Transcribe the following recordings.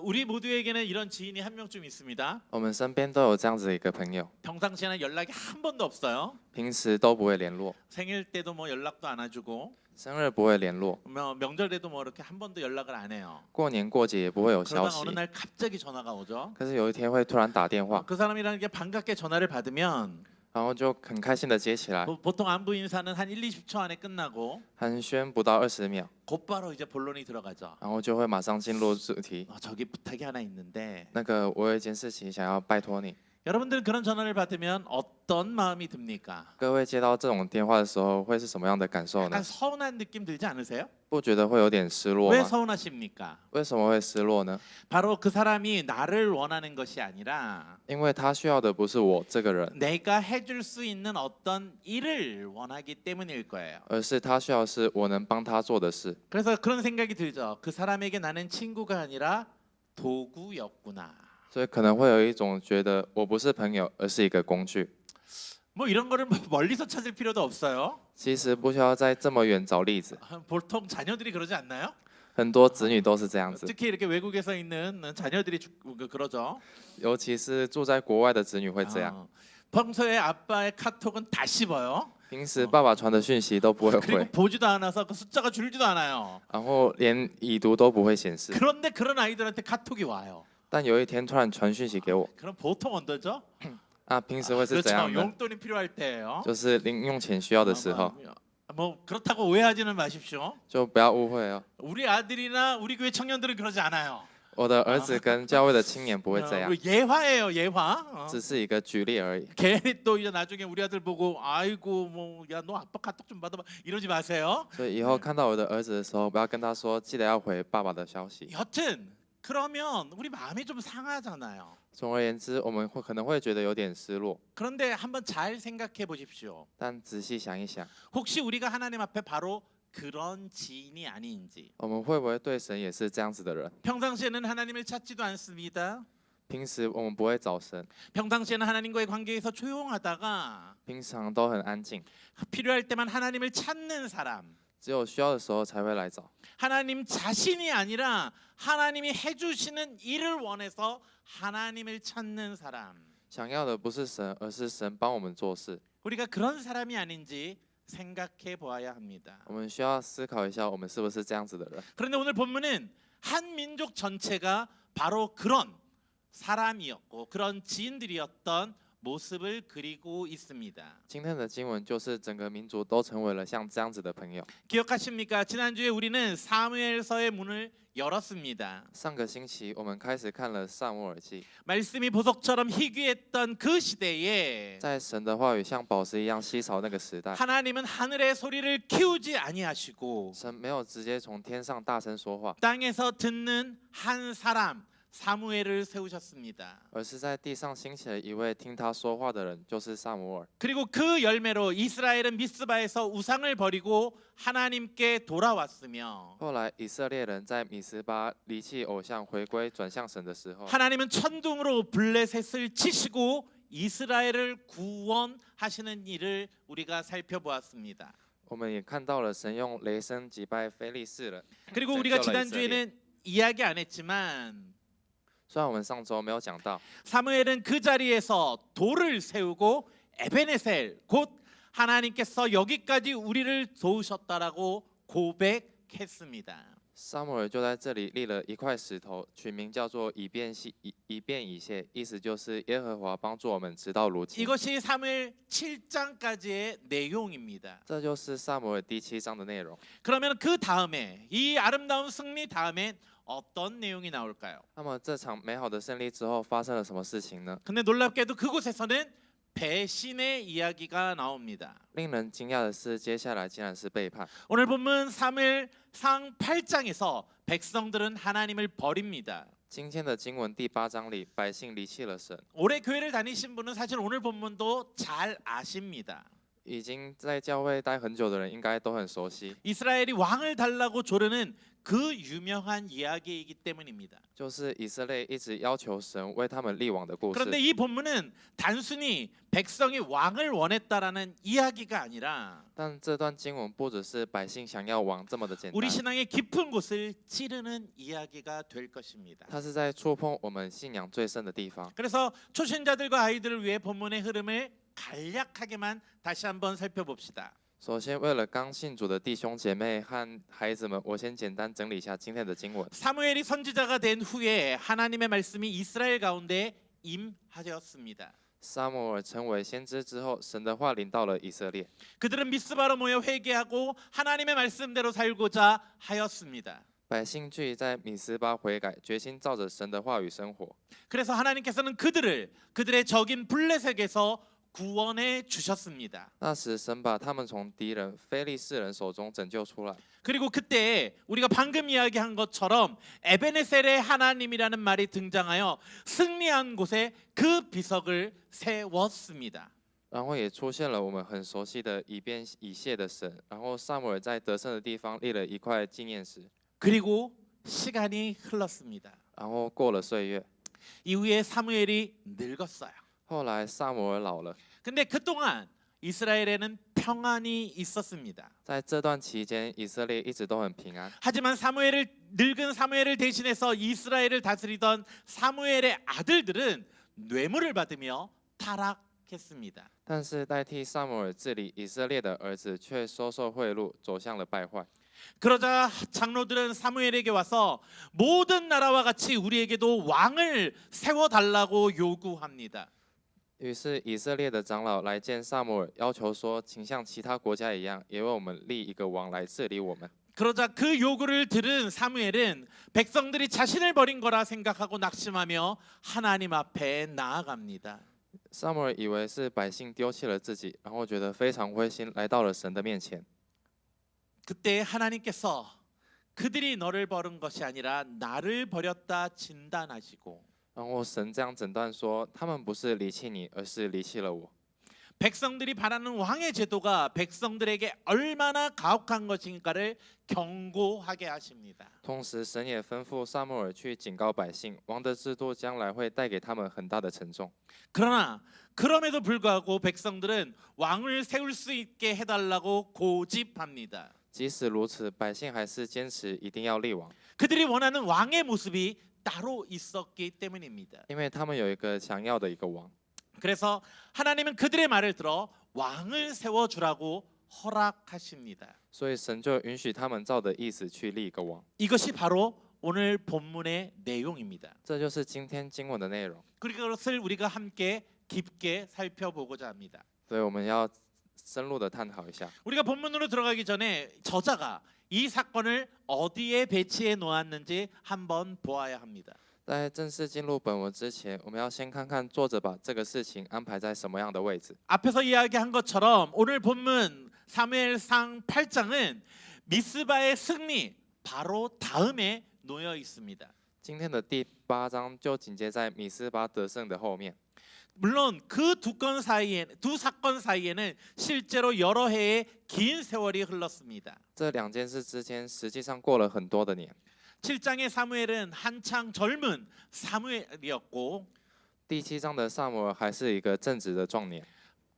우리 모두에게는 이런 지인이 한 명쯤 있습니다. 我们身边都有这样子的一个朋友， 평상시에는 연락이 한 번도 없어요. 平时都不会联络， 생일 때도 뭐 연락도 안 해주고 生日不会联络， 명절에도 뭐 이렇게 한 번도 연락을 안 해요. 过年过节也不会有消 그러다 息 어느 。날 갑자기 전화가 오죠. 可是有一天会突然打电话， 그 사람이라는 게 반갑게 전화를 받으면 然后就很开心的接起来， 보통 안부 인사는 한 1, 20초 안에 끝나고 寒暄不到20秒， 곧바로 이제 본론이 들어가죠. 然后就会马上进入主题。 저기 부탁이 하나 있는데 那个我有一件事情想要拜托你， 여러분들은 그런 전화를 받으면 어떤 마음이 듭니까? 各位接到这种电话的时候会是什么样的感受 약간 呢？ 서운한 느낌 들지 않으세요? 不觉得会有点失落 왜 吗？ 서운하십니까? 为什么会失落呢？ 바로 그 사람이 나를 원하는 것이 아니라 因为他需要的不是我这个人， 내가 해줄 수 있는 어떤 일을 원하기 때문일 거예요. 而是他需要的是我能帮他做的事。 그래서 그런 생각이 들죠. 그 사람에게 나는 친구가 아니라 도구였구나. 所以可能会有一种觉得我不是朋友，而是一个工具。 뭐 이런 거를 멀리서 찾을 필요도 없어요. 其实不需要在这么远找例子， 보통 자녀들이 그러지 않나요? 很多子女都是这样子， 특히 이렇게 외국에서 있는 자녀들이 그러죠. 尤其是住在国外的子女会这样。 평소에 아빠의 카톡은 다 씹어요. 平时爸爸传的讯息都不会 그리고 回， 보지도 않아서 그 숫자가 줄지도 않아요. 然后连已读都不会显示。 그런데 그런 아이들한테 카톡이 와요. 但有一天突然传讯息给我， 그럼 보통 언제죠? 平时会是怎 그렇죠. 样的？ 용돈이 필요할 때예요. 就是零用钱需要的时候， 뭐 그렇다고 오해하지는 마십시오. 就不要误会哦。 우리 아들이나 우리 교회 청년들은 그러지 않아요. 我的儿子跟教会的青年不会这样， 예화예요, 예화. 只是一个举例而已。 괜히 또 이제 나중에 우리 아들 보고 아이고 뭐 야 너 아빠 카톡 좀 받아봐 이러지 마세요. 所以以后看到我的儿子的时候，不要跟他说，记得要回爸爸的消息。 여튼 그러면 우리 마음이 좀 상하잖아요. 总而言之，我们可能会觉得有点失落， 그런데 한번 잘 생각해 보십시오. 但仔细想一想， 혹시 우리가 하나님 앞에 바로 그런 지인이 아닌지. 我们会不会对神也是这样子的人？ 평상시에는 하나님을 찾지도 않습니다. 平时我们不会找神， 평상시에는 하나님과의 관계에서 조용하다가 平常都很安静， 필요할 때만 하나님을 찾는 사람. 只有需要的时候才会来找。 하나님 자신이 아니라 하나님이 해주시는 일을 원해서 하나님을 찾는 사람. 想要的不是神，而是神帮我们做事。 우리가 그런 사람이 아닌지 생각해 보아야 합니다. 我们需要思考一下，我们是不是这样子的人？ 그런데 오늘 본문은 한 민족 전체가 바로 그런 사람이었고 그런 지인들이었던 모습을 그리고 있습니다. 今天的经文就是整个民族都成为了像这样子的朋友。 기억하십니까? 지난주에 우리는 사무엘서의 문을 열었습니다. 上个星期我们开始看了撒母耳记， 말씀이 보석처럼 희귀했던 그 시대에 在神的话语像宝石一样稀少那个时代， 하나님은 하늘의 소리를 키우지 아니하시고 神没有直接从天上大声说话， 땅에서 듣는 한 사람 사무엘을 세우셨습니다. 而是在地上兴起了一位听他说话的人，就是撒母耳。 그리고 그 열매로 이스라엘은 미스바에서 우상을 버리고 하나님께 돌아왔으며 后来以色列人在米斯巴离弃偶像，回归转向神的时候， 하나님은 천둥으로 블레셋을 치시고 이스라엘을 구원하시는 일을 우리가 살펴보았습니다. 我们也看到了神用雷声击败非利士人。 그리고 拯 우리가 救了以色列 지난주에는 이야기 안 했지만 虽然我们上周没有讲到， 사무엘은 그 자리에서 돌을 세우고 에베네셀 곧 하나님께서 여기까지 우리를 도우셨다라고 고백했습니다. 撒母耳就在这里立了一块石头，取名叫做以便以谢，意思就是耶和华帮助我们直到如今。 이것이 사무엘 7장까지의 내용입니다. 这就是撒母耳第7章的内容。 그러면 그 다음에 이 아름다운 승리 다음에 어떤 내용이 나올까요? 那么这场美好的胜利之后发生了什么事情呢？ 근데 놀랍게도 그곳에서는 배신의 이야기가 나옵니다. 令人惊讶的是，接下来竟然是背叛。 오늘 본문 사무엘상 8장에서 백성들은 하나님을 버립니다. 今天的经文第8章里，百姓离弃了神。 오래 교회를 다니신 분은 사실 오늘 본문도 잘 아십니다. 已经在教会待很久的人，应该都很熟悉。 이스라엘이 왕을 달라고 조르는 그 유명한 이야기이기 때문입니다. 就是以色列一直要求神为他们立王的故 그런데 事。 이 본문은 단순히 백성이 왕을 원했다라는 이야기가 아니라 但这段经文不只是百姓想要王这么的简 우리 单， 신앙의 깊은 곳을 찌르는 이야기가 될 것입니다. 它是在触碰我们信仰最深的地方。 그래서 초신자들과 아이들을 위해 본문의 흐름을 간략하게만 다시 한번 살펴봅시다. 首先，为了刚信主的弟兄姐妹和孩子们，我先简单整理一下今天的经文。 사무엘이 선지자가 된 후에 하나님의 말씀이 이스라엘 가운데 임하였습니다. 撒母耳成为先知之后，神的话临到了以色列， 그들은 미스바로 모여 회개하고 하나님의 말씀대로 살고자 하였습니다. 百姓聚在米斯巴悔改，决心照着神的话语生活。 그래서 하나님께서는 그들의 적인 블레셋에서 구원해 주셨습니다. 那时，神把他们从敌人非利士人手中拯救出来。 그리고 그때 우리가 방금 이야기한 것처럼 에베네셀의 하나님이라는 말이 등장하여 승리한 곳에 그 비석을 세웠습니다. 然后也出现了我们很熟悉的以便以谢的神。然后撒母耳在得胜的地方立了一块纪念石。 그리고 시간이 흘렀습니다. 然后过了岁月， 이후에 사무엘이 늙었어요. 后来撒母耳老了， 근데 그동안 이스라엘에는 평안이 있었습니다. 在这段期间，以色列一直都很平安。 하지만 늙은 사무엘을 대신해서 이스라엘을 다스리던 사무엘의 아들들은 뇌물을 받으며 타락했습니다. 但是代替撒母耳治理以色列的儿子却收受贿赂，走向了败坏。 그러자 장로들은 사무엘에게 와서 모든 나라와 같이 우리에게도 왕을 세워달라고 요구합니다. 于是以色列的长老来见撒母耳，要求说，请像其他国家一样，也为我们立一个王来治理我们。 그러자 그 요구를 들은 사무엘은 백성들이 자신을 버린 거라 생각하고 낙심하며 하나님 앞에 나아갑니다. 撒母耳以为是百姓丢弃了自己，然后觉得非常灰心，来到了神的面前。 그때 하나님께서 그들이 너를 버린 것이 아니라 나를 버렸다 진단하시고 然后神这样诊断说，他们不是离弃你，而是离弃了我。 백성들이 바라는 왕의 제도가 백성들에게 얼마나 가혹한 것인가를 경고하게 하십니다. 同时，神也吩咐撒母耳去警告百姓，王的制度将来会带给他们很大的沉重。 그러나 그럼에도 불구하고 백성들은 왕을 세울 수 있게 해달라고 고집합니다. 即使如此，百姓还是坚持一定要立王， 그들이 원하는 왕의 모습이 따로 있었기 때문입니다. 因为他们有一个想要的一个王。 그래서 하나님은 그들의 말을 들어 왕을 세워주라고 허락하십니다. 所以神就允许他们照的意思去立一个王。 이것이 바로 오늘 본문의 내용입니다. 这就是今天经文的内容。 그것을 우리가 함께 깊게 살펴보고자 합니다. 所以我们要深入的探讨一下。 우리가 본문으로 들어가기 전에 저자가 이 사건을 어디에 배치해 놓았는지 한번 보아야 합니다. 在正式进入本文之前，我们要先看看作者把这个事情安排在什么样的位置。 앞에서 이야기한 것처럼 오늘 본문 사무엘상 8장은 미스바의 승리 바로 다음에 놓여 있습니다. 今天的第8章就紧接在米斯巴得胜的后面。 물론 그 두 사건 사이에는 실제로 여러 해의 긴 세월이 흘렀습니다. 这两件事之间，实际上过了很多的年。 7장의 사무엘은 한창 젊은 사무엘이었고 第7章的撒母耳还是一个正直的壮年，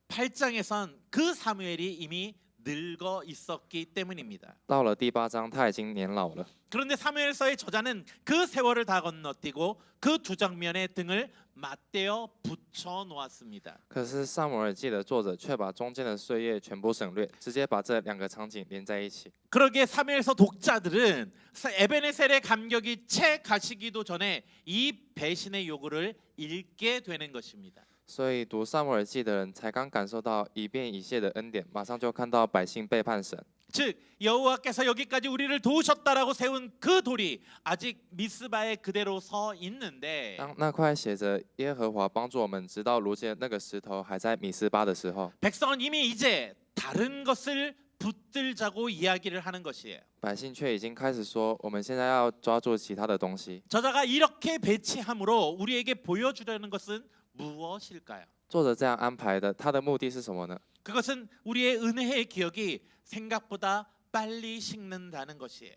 8장에선 그 사무엘이 이미 늙어 있었기 때문입니다. 到了第8章他已经年老了。 그런데 사무엘서의 저자는 그 세월을 다 건너뛰고 그 두 장면의 등을 맞대어 붙여 놓았습니다. 可是撒母耳记的作者却把中间的岁月全部省略，直接把这两个场景连在一起。 그러기에 사무엘서 독자들은 에베네셀의 감격이 채 가시기도 전에 이 배신의 요구를 읽게 되는 것입니다. 所以读撒母耳记的人才刚感受到以便以谢的恩典，马上就看到百姓背叛神。 즉 여호와께서 여기까지 우리를 도우셨다라고 세운 그 돌이 아직 미스바에 그대로 서 있는데 当那块写着耶和华帮助我们直到如今的那个石头还在米斯巴的时候， 백성은 이미 이제 다른 것을 붙들자고 이야기를 하는 것이에요. 百姓却已经开始说，我们现在要抓住其他的东西。 저자가 이렇게 배치함으로 우리에게 보여주려는 것은 무엇일까요? 作者这样安排的，他的目的是什么呢？ 그것은 우리의 은혜의 기억이 생각보다 빨리 식는다는 것이에요.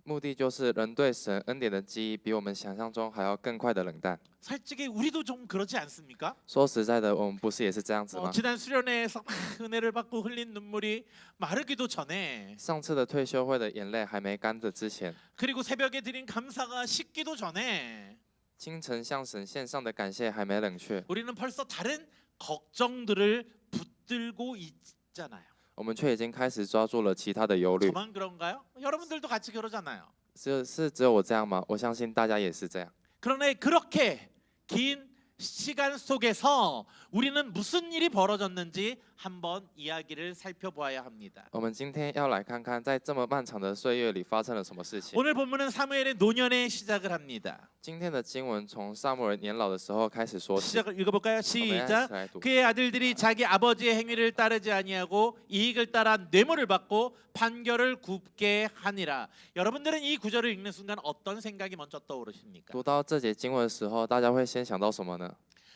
目的就是人对神恩典的记忆比我们想象中还要更快的冷淡。 솔직히 우리도 좀 그러지 않습니까? 说实在的，我们不是也是这样子吗？ 지난 수련회에서 막 은혜를 받고 흘린 눈물이 마르기도 전에 上次的退休会的眼泪还没干的之前， 그리고 새벽에 드린 감사가 식기도 전에 清晨向神献上的感谢还没冷却， 우리는 벌써 다른 걱정들을 붙들고 있잖아요. 我们却已经开始抓住了其他的忧虑。 저만 그런가요? 여러분들도 같이 그러잖아요. 只有我这样吗？我相信大家也是这样。 그러나 그렇게 긴 시간 속에서 우리는 무슨 일이 벌어졌는지 한번 이야기를 살펴보아야 합니다. 我们今天要来看看，在这么漫长的岁月里发生了什么事情。 오늘 본문은 사무엘의 노년에 시작을 합니다. 今天的经文从撒母耳年老的时候开始说起。 시작을 읽어볼까요? 我们一起 시작. 来读。 그의 아들들이 자기 아버지의 행위를 따르지 아니하고 이익을 따라 뇌물을 받고 판결을 굽게 하니라. 여러분들은 이 구절을 읽는 순간 어떤 생각이 먼저 떠오르십니까? 读到这节经文的时候，大家会先想到什么呢？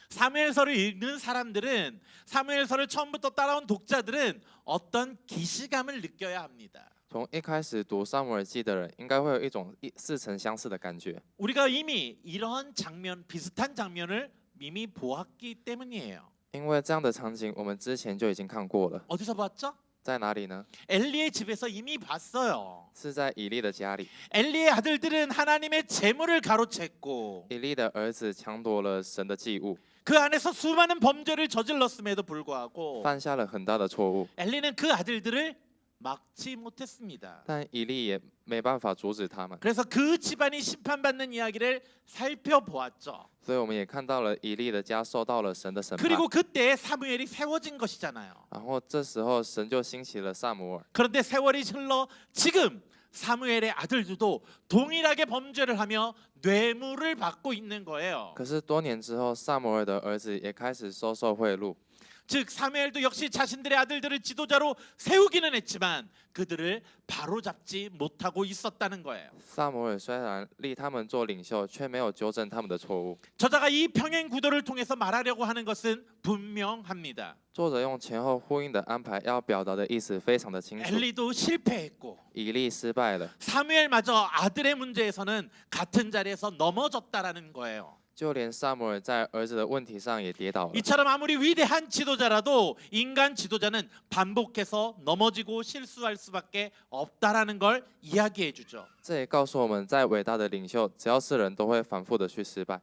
사무엘서를 읽는 사람들은 사무엘서를 처음부터 따라온 독자들은 어떤 기시감을 느껴야 합니다. 从一开始读撒母耳记的人，应该会有一种似曾相识的感觉。 우리가 이미 이런 장면, 비슷한 장면을 이미 보았기 때문이에요. 因为这样的场景，我们之前就已经看过了。 어디서 봤죠? 在哪里呢？ 엘리의 집에서 이미 봤어요. 是在以利的家里。 엘리의 아들들은 하나님의 재물을 가로챘고 以利的儿子抢夺了神的祭物， 그 안에서 수많은 범죄를 저질렀음에도 불구하고 犯下了很大的错误， 엘리는 그 아들들을 막지 못했습니다. 但以利也没办法阻止他们。 그래서 그 집안이 심판받는 이야기를 살펴보았죠. 所以我们也看到了以利的家受到了神的审判。 그리고 그때 사무엘이 세워진 것이잖아요. 然后这时候神就兴起了撒母耳。 그런데 세월이 흘러 지금 사무엘의 아들들도 동일하게 범죄를 하며 뇌물을 받고 있는 거예요. 可是多年之后，撒母耳的儿子也开始收受贿赂。 즉 사무엘도 역시 자신들의 아들들을 지도자로 세우기는 했지만 그들을 바로잡지 못하고 있었다는 거예요. 撒母耳虽然立他们做领袖，却没有纠正他们的错误。 저자가 이 평행 구도를 통해서 말하려고 하는 것은 분명합니다. 作者用前后呼应的安排，要表达的意思非常的清楚。 엘리도 실패했고 以利失败了， 사무엘마저 아들의 문제에서는 같은 자리에서 넘어졌다라는 거예요. 就连撒母耳在儿子的问题上也跌倒了。 이처럼 아무리 위대한 지도자라도 인간 지도자는 반복해서 넘어지고 실수할 수밖에 없다라는 걸 이야기해 주죠. 这也告诉我们，在伟大的领袖，只要是人都会反复的去失败。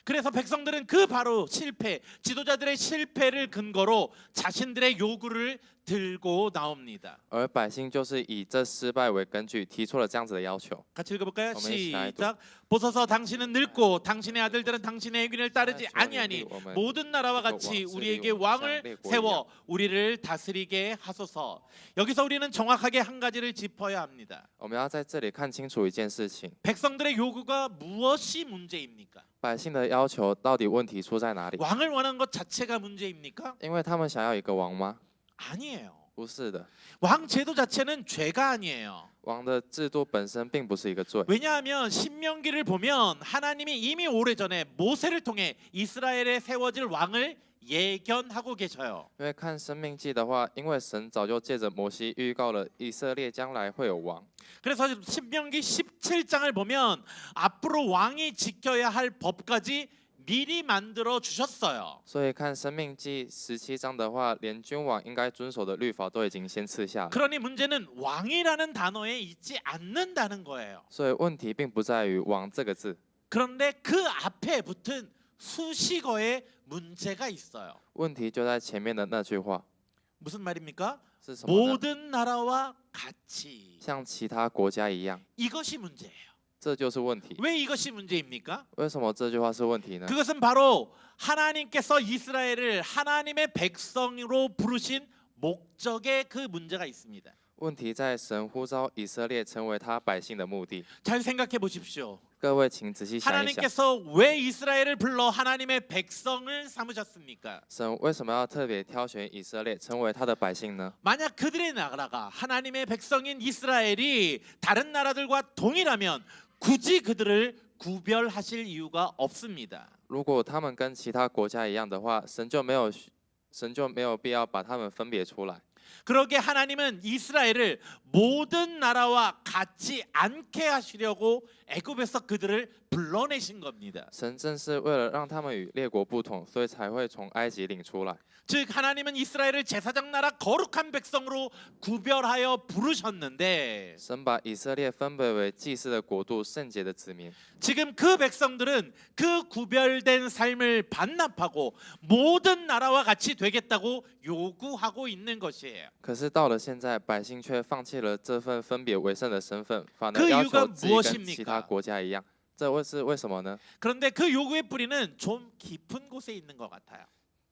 그래서 백성들은 그 바로 실패, 지도자들의 실패를 근거로 자신들의 요구를 들고 나옵니다. 而百姓就是以这失败为根据，提出了这样子的要求。 같이 읽어볼까요? 어머니, 시작. 보소서 당신은 늙고 당신의 아들들은 당신의 행위를 따르지 아니하니 모든 나라와 같이 우리에게 왕을 세워 우리를 다스리게 하소서. 여기서 우리는 정확하게 한 가지를 짚어야 합니다. 我们要在这里看清楚一件事情： 백성들의 요구가 무엇이 문제입니까? 百姓的要求到底问题出在哪里？ 왕을 원한 것 자체가 문제입니까? 因为他们想要一个王吗？ 아니에요. 不是的， 왕 제도 자체는 죄가 아니에요. 王的制度本身并不是一个罪。 왜냐하면 신명기를 보면 하나님이 이미 오래전에 모세를 통해 이스라엘에 세워질 왕을 예견하고 계셔요. 因为看生命记的话，因为神早就借着摩西预告了以色列将来会有王， 그래서 신명기 17장을 보면 앞으로 왕이 지켜야 할 법까지 미리 만들어 주셨어요. 所以看生命记17章的话，连君王应该遵守的律法都已经先赐下了。 그러니 문제는 왕이라는 단어에 있지 않는다는 거예요. 所以问题并不在于王这个字， 그런데 그 앞에 붙은 수식어에 문제가 있어요. 问题就在前面的那句话 무슨 말입니까? 是什么呢？ 모든 나라와 같이. 像其他国家一样， 이것이 문제예요. 这就是问题。 왜 이것이 문제입니까? 为什么这句话是问题呢？ 그것은 바로 하나님께서 이스라엘을 하나님의 백성으로 부르신 목적에 그 문제가 있습니다. 问题在神呼召以色列成为他百姓的目的。 잘 생각해 보십시오. 各位，请仔细想一想， 하나님께서 왜 이스라엘을 불러 하나님의 백성을 삼으셨습니까? 神为什么要特别挑选以色列成为他的百姓呢？ 만약 그들의 나라가 하나님의 백성인 이스라엘이 다른 나라들과 동일하면 굳이 그들을 구별하실 이유가 없습니다. 如果他们跟其他国家一样的话，神就没有必要把他们分别出来。 그러게 하나님은 이스라엘을 모든 나라와 같이 않게 하시려고 애굽에서 그들을 불러내신 겁니다. 神正是为了让他们与列国不同，所以才会从埃及领出来。 즉 하나님은 이스라엘을 제사장 나라 거룩한 백성으로 구별하여 부르셨는데 神把以色列分别为祭司的国度、圣洁的子民。 지금 그 백성들은 그 구별된 삶을 반납하고 모든 나라와 같이 되겠다고 요구하고 있는 것이에요. 可是到了现在，百姓却放弃了这份分别为圣的身份，反 그 而要 이유가 求自己跟 무엇입니까? 其他国家一样。这是为什么呢？ 그런데 그 요구의 뿌리는 좀 깊은 곳에 있는 것 같아요.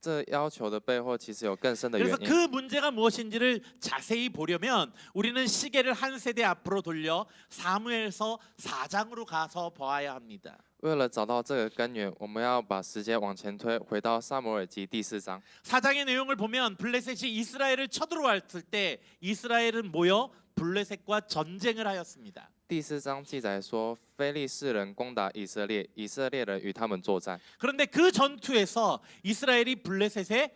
这要求的背后其实有更深的 그래서 原因。 그 문제가 무엇인지를 자세히 보려면 우리는 시계를 한 세대 앞으로 돌려 사무엘서 4장으로 가서 보아야 합니다. 为了找到这个根源，我们要把时间往前推，回到撒母耳记第4章。 4장의 내용을 보면 블레셋이 이스라엘을 쳐들어왔을 때 이스라엘은 모여 블레셋과 전쟁을 하였습니다. 第4章记载说，非利士人攻打以色列，以色列人与他们作战。 그런데 그 전투에서 이스라엘이 블레셋에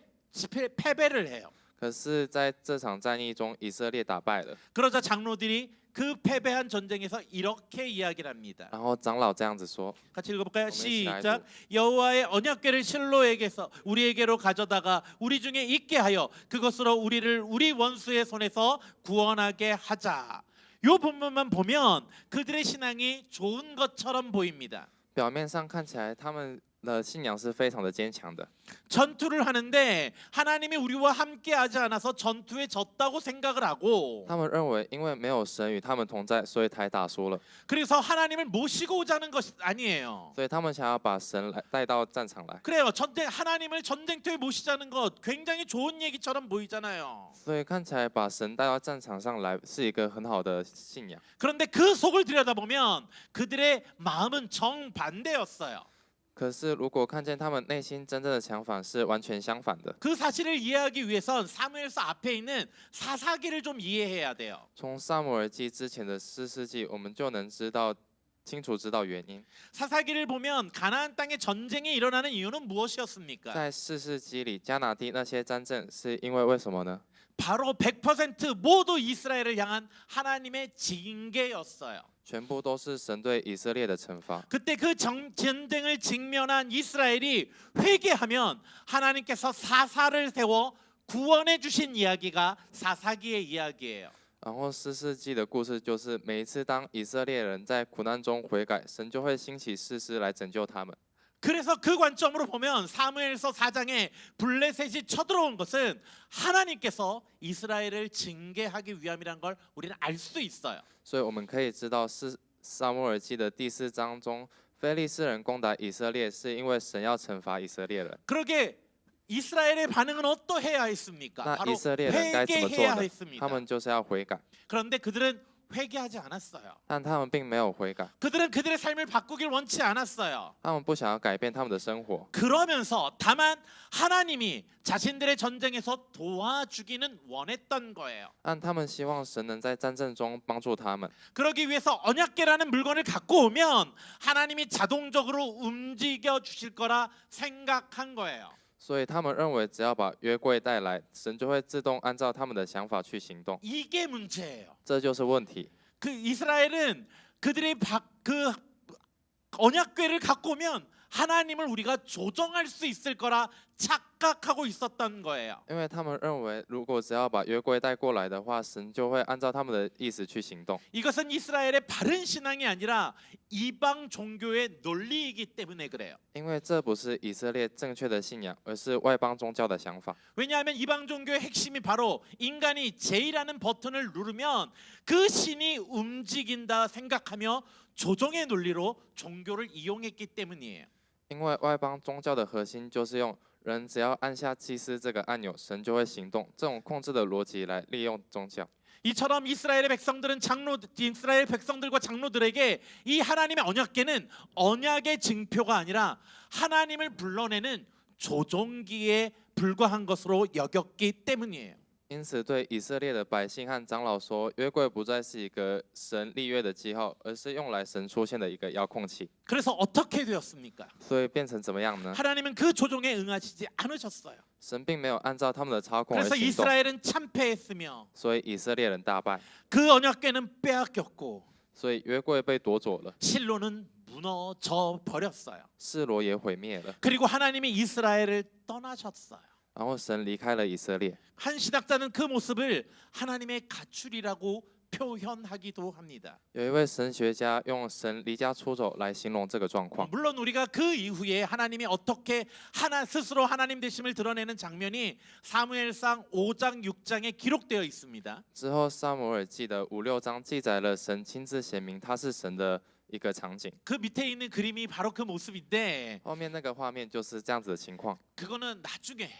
패배를 해요. 可是，在这场战役中，以色列打败了。 그러자 장로들이 그 패배한 전쟁에서 이렇게 이야기를 합니다. 然后长老这样子说： 같이 읽어볼까요? 어머니 시작. 시라이브. 여호와의 언약궤를 실로에게서 우리에게로 가져다가 우리 중에 있게 하여 그것으로 우리를 우리 원수의 손에서 구원하게 하자. 요 본문만 보면 그들의 신앙이 좋은 것처럼 보입니다. 表面上看起来他们的信仰是非常的坚强的， 전투를 하는데 하나님이 우리와 함께하지 않아서 전투에 졌다고 생각을 하고 他们认为因为没有神与他们同在，所以才打输了， 그래서 하나님을 모시고 오자는 것이 아니에요. 所以他们想要把神来带到战场来， 그래요. 하나님을 전쟁터에 모시자는 것 굉장히 좋은 얘기처럼 보이잖아요. 所以看起来把神带到战场上来是一个很好的信仰。 그런데 그 속을 들여다보면 그들의 마음은 정반대였어요. 可是如果看见他们内心真正的想法是完全相反的， 그 사실을 이해하기 위해선 사무엘서 앞에 있는 사사기를 좀 이해해야 돼요. 从撒母耳记之前的士师记，我们就能清楚知道原因。 사사기를 보면 가나안 땅에 전쟁이 일어나는 이유는 무엇이었습니까? 在士师记里，迦拿地那些战争是因为什么呢？ 바로 100% 모두 이스라엘을 향한 하나님의 징계였어요. 全部都是神对以色列的惩罚。 그때 그 전쟁을 직면한 이스라엘이 회개하면 하나님께서 사사를 세워 구원해 주신 이야기가 사사기의 이야기예요. 然后士师记的故事就是每一次当以色列人在苦难中悔改，神就会兴起士师来拯救他们。 그래서 그 관점으로 보면 사무엘서 4장에 블레셋이 쳐들어온 것은 하나님께서 이스라엘을 징계하기 위함이란 걸 우리는 알 수 있어요. 所以我们可以知道，撒母耳记的第4章中，非利士人攻打以色列，是因为神要惩罚以色列人。 그러게 이스라엘의 반응은 어떠해야 했습니까? 那 바로 以色列人该怎么做 회개해야 呢？ 했습니다. 他们就是要悔改， 그런데 그들은 회개하지 않았어요. 但他们并没有悔改， 그들은 그들의 삶을 바꾸길 원치 않았어요. 他们不想要改变他们的生活。 그러면서 다만 하나님이 자신들의 전쟁에서 도와주기는 원했던 거예요. 但他们希望神能在战争中帮助他们， 그러기 위해서 언약궤라는 물건을 갖고 오면 하나님이 자동적으로 움직여 주실 거라 생각한 거예요. 所以他们认为只要把约柜带来，神就会自动按照他们的想法去行动。 이게 문제예요. 这就是问题。 그 이스라엘은 그들이 그 언약궤를 갖고 오면 하나님을 우리가 조정할 수 있을 거라 착각하고 있었던 거예요. 因为他们认为，如果只要把约柜带过来的话，神就会按照他们的意思去行动。 이것은 이스라엘의 바른 신앙이 아니라 이방 종교의 논리이기 때문에 그래요. 因为这不是以色列正确的信仰，而是外邦宗教的想法。 왜냐하면 이방 종교의 핵심이 바로 인간이 제의라는 버튼을 누르면 그 신이 움직인다 생각하며 조정의 논리로 종교를 이용했기 때문이에요. 因为外邦宗教的核心就是用人只要按下祭司这个按钮，神就会行动。这种控制的逻辑来利用宗教。 이처럼 이스라엘 백성들과 장로들에게 이 하나님의 언약궤는 언약의 증표가 아니라 하나님을 불러내는 조종기에 불과한 것으로 여겼기 때문이에요. 因此对以色列的百姓和长老说，约柜不再是一个神立约的记号，而是用来神出现的一个遥控器。 그래서 어떻게 되었습니까? 所以变成怎么样呢？ 하나님은 그 조종에 응하시지 않으셨어요. 神并没有按照他们的操控而 그래서 行动， 이스라엘은 참패했으며 所以以色列人大败， 그 언약궤는 빼앗겼고 所以约柜被夺走了， 실로는 무너져 버렸어요. 示罗也毁灭了， 그리고 하나님이 이스라엘을 떠나셨어요. 然后神离开了以色列。 한 신학자는 그 모습을 하나님의 가출이라고 표현하기도 합니다. 有一位神学家用神离家出走来形容这个状况。 물론 우리가 그 이후에 하나님이 어떻게 스스로 하나님 되심을 드러내는 장면이 사무엘상 5장 6장에 기록되어 있습니다. 之后撒母耳记的5、6章记载了神亲自显明他是神的一个场景。 그 밑에 있는 그림이 바로 그 모습인데 后面那个画面就是这样子的情况。 그거는 나중에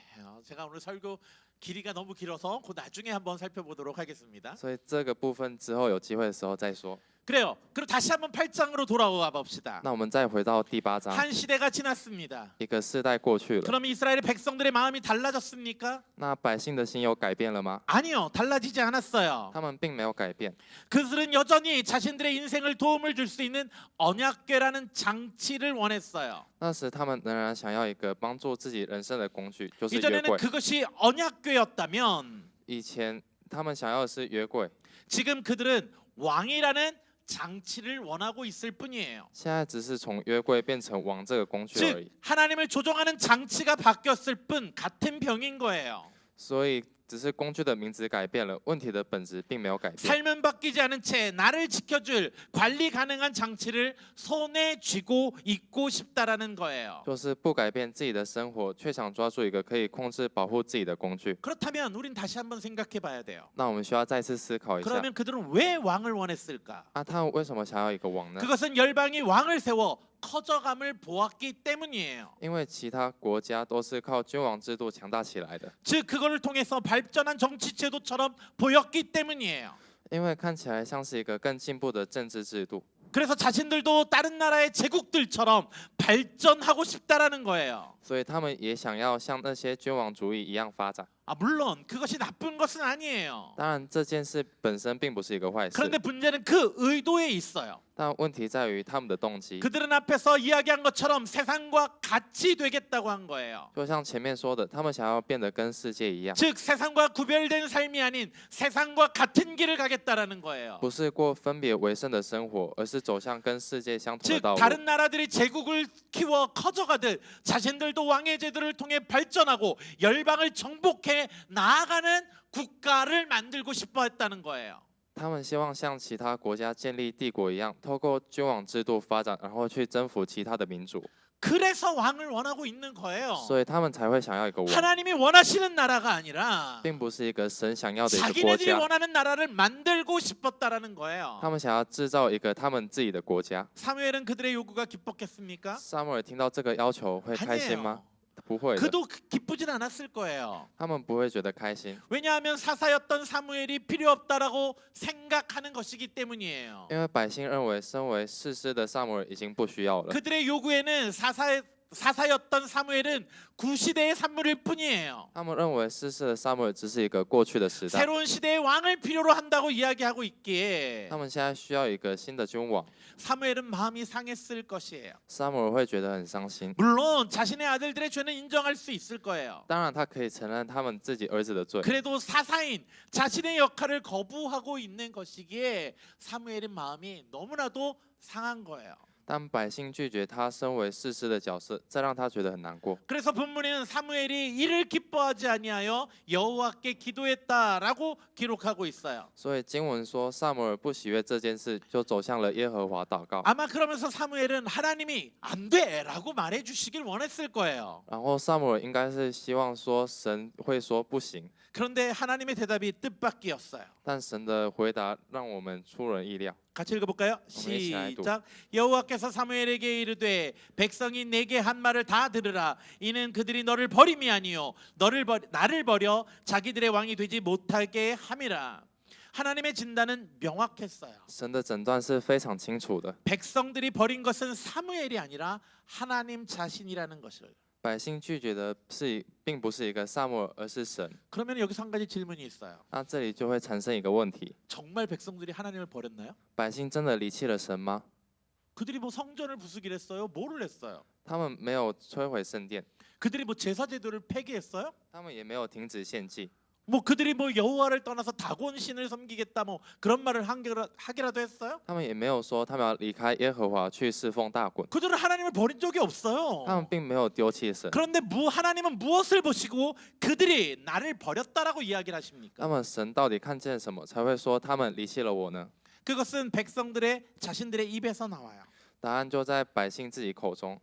제가 오늘 설교 길이가 너무 길어서 그 나중에 한번 살펴보도록 하겠습니다. 所以这个部分之后有机会的时候再说。 그래요. 그럼 다시 한번 8장으로 돌아와 봅시다. 那我们再回到第8章， 한 시대가 지났습니다. 一个世代过去了， 그럼 이스라엘의 백성들의 마음이 달라졌습니까? 那百姓的心有改变了吗？ 아니요. 달라지지 않았어요. 他们并没有改变， 그들은 여전히 자신들의 인생을 도움을 줄 수 있는 언약궤라는 장치를 원했어요. 那时他们仍然想要一个帮助自己人生的工具，就是约 이전에는 柜。 그것이 언약궤였다면 以前他们想要的是约柜， 지금 그들은 왕이라는 장치를 원하고 있을 뿐이에요. 现在只是从约柜变成王这个工具而 즉 已。 하나님을 조종하는 장치가 바뀌었을 뿐 같은 병인 거예요. 所以只是工具的名字改变了，问题的本质并没有改变。 삶은 바뀌지 않은 채 나를 지켜줄 관리 가능한 장치를 손에 쥐고 있고 싶다라는 거예요. 就是不改变自己的生活，却想抓住一个可以控制、保护自己的工具。 그렇다면 우린 다시 한번 생각해 봐야 돼요. 那我们需要再次思考一下， 그러면 그들은 왜 왕을 원했을까? 他们为什么想要一个王呢？ 그것은 열방이 왕을 세워 커져감을 보았기 때문이에요. 因为其他国家都是靠君王制度强大起来的， 즉 그거를 통해서 발전한 정치 제도처럼 보였기 때문이에요. 因为看起来像是一个更进步的政治制度， 그래서 자신들도 다른 나라의 제국들처럼 발전하고 싶다라는 거예요. 所以他们也想要像那些君王主义一样发展。 물론 그것이 나쁜 것은 아니에요. 当然，这件事本身并不是一个坏事， 그런데 문제는 그 의도에 있어요. 但问题在于他们的动机。 그들은 앞에서 이야기한 것처럼 세상과 같이 되겠다고 한 거예요. 就像前面说的，他们想要变得跟世界一样， 즉 세상과 구별된 삶이 아닌 세상과 같은 길을 가겠다라는 거예요. 不是过分别为圣的生活，而是走向跟世界相同的 즉 道路。 다른 나라들이 제국을 키워 커져가듯 자신들도 왕의 제도를 통해 발전하고 열방을 정복해 나아가는 국가를 만들고 싶어 했다는 거예요. 他们希望像其他国家建立帝国一样，透过君王制度发展，然后去征服其他的民族， 그래서 왕을 원하고 있는 거예요. 所以他们才会想要一个王， 하나님이 원하시는 나라가 아니라 并不是一个神想要的一个国 자기네들이 家。 원하는 나라를 만들고 싶었다라는 거예요. 他们想要制造一个他们自己的国家。 사무엘은 그들의 요구가 기뻤겠습니까? 撒母耳听到这个要求会开心吗？不会的， 그도 기쁘진 않았을 거예요. 他们不会觉得开心， 왜냐하면 사사였던 사무엘이 필요 없다라고 생각하는 것이기 때문이에요. 因为百姓认为身为士师的撒母耳已经不需要了。 그들의 요구에는 사사였던 사무엘은 구시대의 산물일 뿐이에요. 他们认为士师的撒母耳只是一个过去的时代， 새로운 시대의 왕을 필요로 한다고 이야기하고 있기에 他们现在需要一个新的君王。 사무엘은 마음이 상했을 것이에요. 撒母耳会觉得很伤心， 물론 자신의 아들들의 죄는 인정할 수 있을 거예요. 当然他可以承认他们自己儿子的罪， 그래도 사사인 자신의 역할을 거부하고 있는 것이기에 사무엘의 마음이 너무나도 상한 거예요. 但百姓拒绝他身为士师的角色，这让他觉得很难过。 그래서 본문에는 사무엘이 이를 기뻐하지 아니하여 여호와께 기도했다라고 기록하고 있어요. 所以经文说，撒母耳不喜悦这件事，就走向了耶和华祷告。 아마 그러면서 사무엘은 하나님이 안 돼라고 말해 주시길 원했을 거예요. 然后撒母耳应该是希望说神会说不行， 그런데 하나님의 대답이 뜻밖이었어요. 但神的回答让我们出人意料。 같이 읽어볼까요? 시작. 시작. 여호와께서 사무엘에게 이르되 백성이 내게 한 말을 다 들으라. 이는 그들이 너를 버림이 아니요 나를 버려 자기들의 왕이 되지 못하게 함이라. 하나님의 진단은 명확했어요. 神的诊断是非常清楚的， 백성들이 버린 것은 사무엘이 아니라 하나님 자신이라는 것을. 百姓拒绝的并不是一个撒母耳，而是神。 그러면 여기서 한 가지 질문이 있어요. 那这里就会产生一个问题： 정말 백성들이 하나님을 버렸나요? 百姓真的离弃了神吗？ 그들이 뭐 성전을 부수기를 했어요? 뭐를 했어요? 他们没有摧毁圣殿， 그들이 뭐 제사 제도를 폐기했어요? 他们也没有停止献祭， 뭐 그들이 뭐 여호와를 떠나서 다곤 신을 섬기겠다 뭐 그런 말을 하기라도 했어요? 他们也没有说他们要离开耶和华去侍奉大衮， 그들은 하나님을 버린 적이 없어요. 他们并没有丢弃神。 그런데 하나님은 무엇을 보시고 그들이 나를 버렸다라고 이야기를 하십니까? 那么神到底看见什么，才会说他们离弃了我呢？ 그것은 백성들의 자신들의 입에서 나와요. 答案就在百姓自己口中。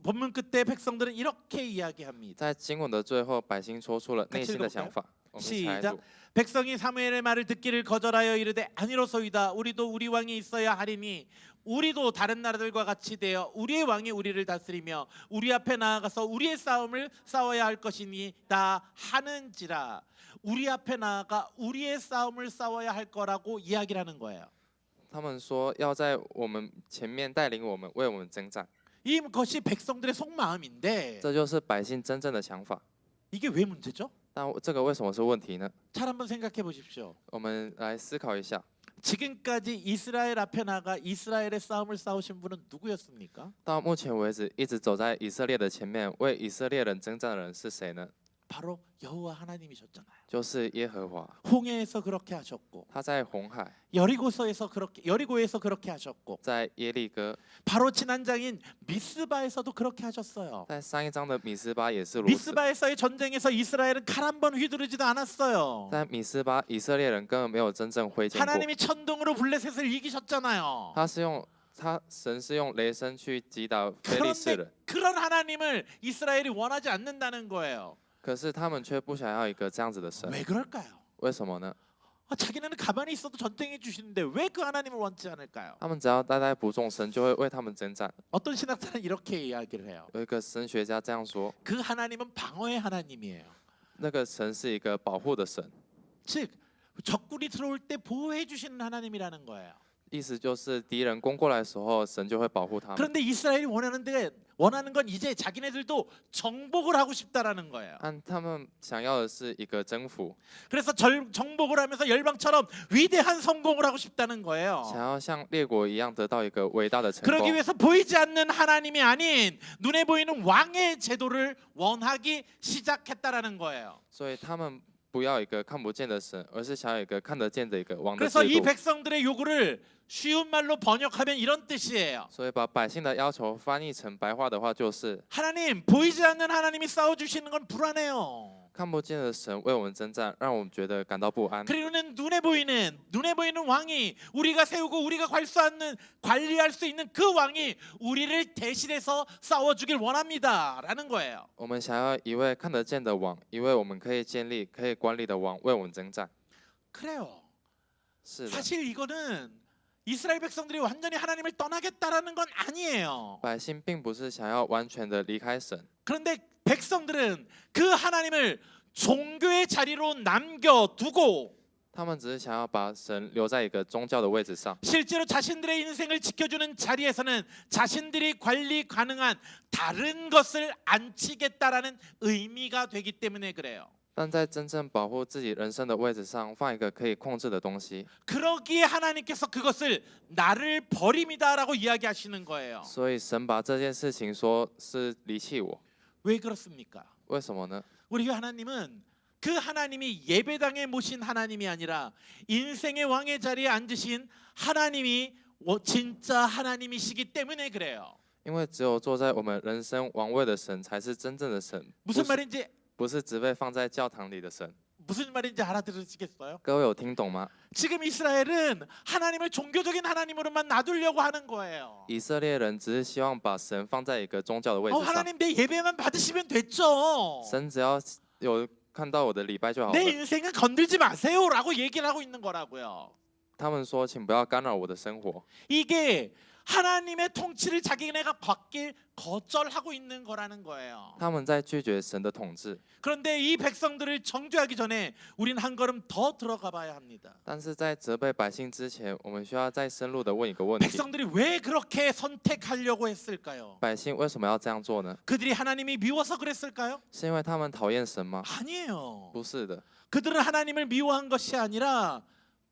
본문 끝에 백성들은 이렇게 이야기합니다. 在经文的最后，百姓说出了内心的想法。我们一起来 시작. 读。 백성이 사무엘의 말을 듣기를 거절하여 이르되 아니로소이다. 우리도 우리 왕이 있어야 하리니 우리도 다른 나라들과 같이 되어 우리의 왕이 우리를 다스리며 우리 앞에 나아가서 우리의 싸움을 싸워야 할 것이니다 하는지라. 우리 앞에 나아가 우리의 싸움을 싸워야 할 거라고 이야기를 하는 거예요. 他们说要在我们前面带领我们，为我们征战， 이것이 백성들의 속마음인데 这就是百姓真正的想法。 이게 왜 문제죠? 但这个为什么是问题呢？ 잘 한번 생각해 보십시오. 我们来思考一下， 지금까지 이스라엘 앞에 나가 이스라엘의 싸움을 싸우신 분은 누구였습니까? 到目前为止一直走在以色列的前面，为以色列人征战的人是谁呢？ 바로 여호와 하나님이셨잖아요. 就是耶和华。 홍해에서 그렇게 하셨고 他在红海， 여리고에서 그렇게 하셨고 在耶利哥， 바로 지난 장인 미스바에서도 그렇게 하셨어요. 在上一章的米斯巴也是如此。 미스바에서의 전쟁에서 이스라엘은 칼 한 번 휘두르지도 않았어요. 在米斯巴，以色列人根本没有真正挥剑过。 하나님이 천둥으로 블레셋을 이기셨잖아요. 神是用雷声去击打非利士 그런데 人， 그런 하나님을 이스라엘이 원하지 않는다는 거예요. 可是他们却不想要一个这样子的神， 왜 그럴까요? 为什么呢？ 자기네는 가만히 있어도 전쟁해 주시는데 왜 그 하나님을 원치 않을까요? 他们只要待在不众，神就会为他们征战。 어떤 신학자는 이렇게 이야기를 해요. 有一个神学家这样说， 그 하나님은 방어의 하나님이에요. 那个神是一个保护的神， 즉 적군이 들어올 때 보호해 주시는 하나님이라는 거예요. 意思就是敌人攻过来的时候，神就会保护他们。 그런데 이스라엘이 원하는 건 이제 자기네들도 정복을 하고 싶다라는 거예요. 但他们想要的是一个征服， 그래서 정복을 하면서 열방처럼 위대한 성공을 하고 싶다는 거예요. 想要像列国一样得到一个伟大的成 그러기 功。 위해서 보이지 않는 하나님이 아닌 눈에 보이는 왕의 제도를 원하기 시작했다라는 거예요. 所以他们不要一个看不见的神，而是想要一个看得见的一个王的 그래서 制 이 度。 백성들의 요구를 쉬운 말로 번역하면 이런 뜻이에요. 所以把百姓的要求翻译成白话的话，就是 하나님, 보이지 않는 하나님이 싸워주시는 건 불안해요. 看不见的神为我们征战，让我们觉得感到不安。 그리고는 눈에 보이는 왕이 우리가 세우고 우리가 관리할 수 있는 그 왕이 우리를 대신해서 싸워주길 원합니다라는 거예요. 我们想要一位看得见的王，一位我们可以建立、可以管理的王，为我们征战。 그래요. 是的， 사실 이거는 이스라엘 백성들이 완전히 하나님을 떠나겠다라는 건 아니에요. 百姓并不是想要完全的离开神， 그런데 백성들은 그 하나님을 종교의 자리로 남겨두고 他们只是想要把神留在一个宗教的位置上， 실제로 자신들의 인생을 지켜주는 자리에서는 자신들이 관리 가능한 다른 것을 안치겠다라는 의미가 되기 때문에 그래요. 但在真正保护自己人生的位置上放一个可以控制的东西， 그러기에 하나님께서 그것을 나를 버림이다라고 이야기하시는 거예요. 所以神把这件事情说是离弃我， 왜 그렇습니까? 为什么呢？ 우리 하나님은 그 하나님이 예배당에 모신 하나님이 아니라 인생의 왕의 자리에 앉으신 하나님이 진짜 하나님이시기 때문에 그래요. 因为只有坐在我们人生王位的神才是真正的神， 무슨 말인지 不是只被放在教堂里的神。 무슨 말인지 알아들으시겠어요? 各位有听懂吗？ 지금 이스라엘은 하나님을 종교적인 하나님으로만 놔두려고 하는 거예요. 以色列人只是希望把神放在一个宗教的位置上， 하나님 내 예배만 받으시면 됐죠. 神只要有看到我的礼拜就好 내 了。 인생은 건들지 마세요라고 얘기를 하고 있는 거라고요. 他们说，请不要干扰我的生活。 이게 하나님의 통치를 자기네가 받길 거절하고 있는 거라는 거예요. 他们在拒绝神的统治。 그런데 이 백성들을 정죄하기 전에 우리는 한 걸음 더 들어가 봐야 합니다. 但是在责备百姓之前，我们需要再深入的问一个问题： 백성들이 왜 그렇게 선택하려고 했을까요? 百姓为什么要这样做呢？ 그들이 하나님이 미워서 그랬을까요? 是因为他们讨厌神吗？ 아니에요. 不是的， 그들은 하나님을 미워한 것이 아니라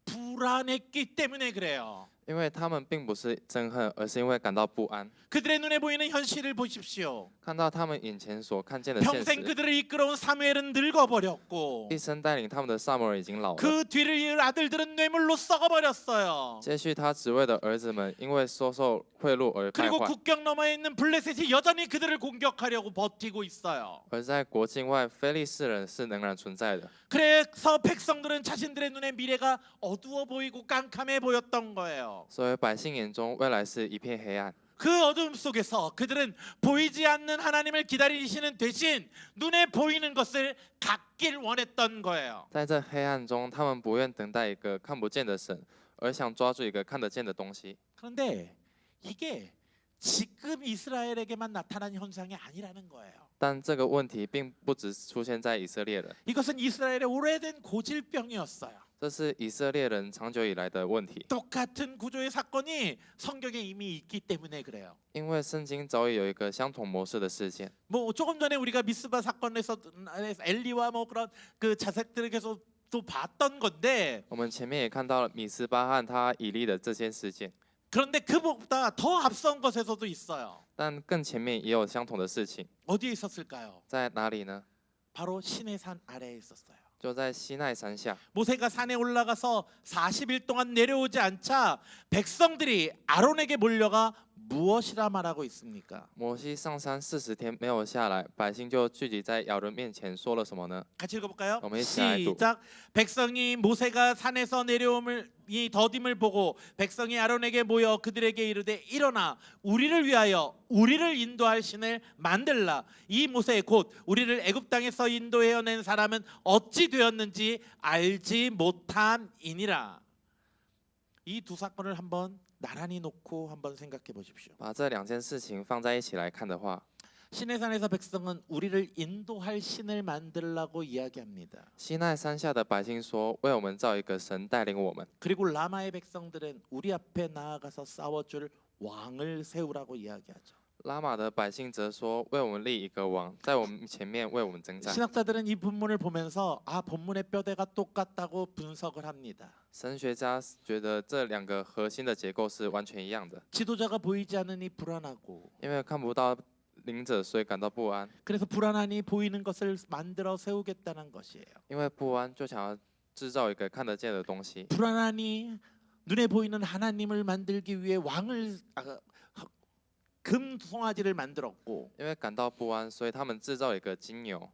불안했기 때문에 그래요. 因为他们并不是憎恨，而是因为感到不安， 그들의 눈에 보이는 현실을 보십시오. 看到他们眼前所看见的现 평생 实。 그들을 이끌어온 사무엘은 늙어버렸고 一生带领他们的撒母耳已经老了， 그 뒤를 이을 아들들은 뇌물로 썩어버렸어요. 接续他职位的儿子们因为收受贿赂而败 그리고 坏， 국경 너머에 있는 블레셋이 여전히 그들을 공격하려고 버티고 있어요. 而在国境外，非利士人是仍然存在的。 그래서 백성들은 자신들의 눈에 미래가 어두워 보이고 깜깜해 보였던 거예요. 所以百姓眼中未来是一片黑暗。 그 어두움 속에서 그들은 보이지 않는 하나님을 기다리시는 대신 눈에 보이는 것을 갖길 원했던 거예요. 在这黑暗中，他们不愿等待一个看不见的神，而想抓住一个看得见的东西。 그런데 이게 지금 이스라엘에게만 나타난 현상이 아니라는 거예요. 但这个问题并不只出现在以色列人， 이것은 이스라엘의 오래된 고질병이었어요. 这是以色列人长久以来的问题。 똑같은 구조의 사건이 성경에 이미 있기 때문에 그래요. 因为圣经早已有一个相同模式的事件。 뭐 조금 전에 우리가 미스바 사건에서 엘리와 뭐 그런 그 자색들을 계속 또 봤던 건데 我们前面也看到了米斯巴和他以利的这件事件， 그런데 그보다 더 앞선 것에서도 있어요. 但更前面也有相同的事情， 어디에 있었을까요? 在哪里呢？ 바로 시내 산 아래에 있었어요. 就在西奈山下。 모세가 산에 올라가서 40일 동안 내려오지 않자 백성들이 아론에게 몰려가 무엇이라 말하고 있습니까? 摩西上山40天没有下来，百姓就聚集在亚伦面前，说了什么呢？ 같이 읽어볼까요? 어머, 시작. 시작. 백성이 모세가 산에서 내려옴을 이 더딤을 보고 백성이 아론에게 모여 그들에게 이르되 일어나 우리를 위하여 우리를 인도할 신을 만들라. 이 모세 곧 우리를 애굽 땅에서 인도해낸 사람은 어찌 되었는지 알지 못함이니라. 이 두 사건을 한번 나란히 놓고 한번 생각해 보십시오. 把这两件事情放在一起来看的话， 시내산에서 백성은 우리를 인도할 신을 만들라고 이야기합니다. 西奈山下的百姓说：“为我们造一个神带领我们。” 그리고 라마의 백성들은 우리 앞에 나아가서 싸워줄 왕을 세우라고 이야기하죠. 拉玛的百姓则说：“为我们立一个王，在我们前面为我们征战。” 신학자들은 이 본문을 보면서 본문의 뼈대가 똑같다고 분석을 합니다. 神学家觉得这两个核心的结构是完全一样的， 지도자가 보이지 않으니 불안하고 因为看不到领者，所以感到不安； 그래서 불안하니 보이는 것을 만들어 세우겠다는 것이에요. 因为不安，就想要制造一个看得见的东西。 불안하니 눈에 보이는 하나님을 만들기 위해 왕을 금 송아지를 만들었고 因为感到不安，所以他们制造一个金牛。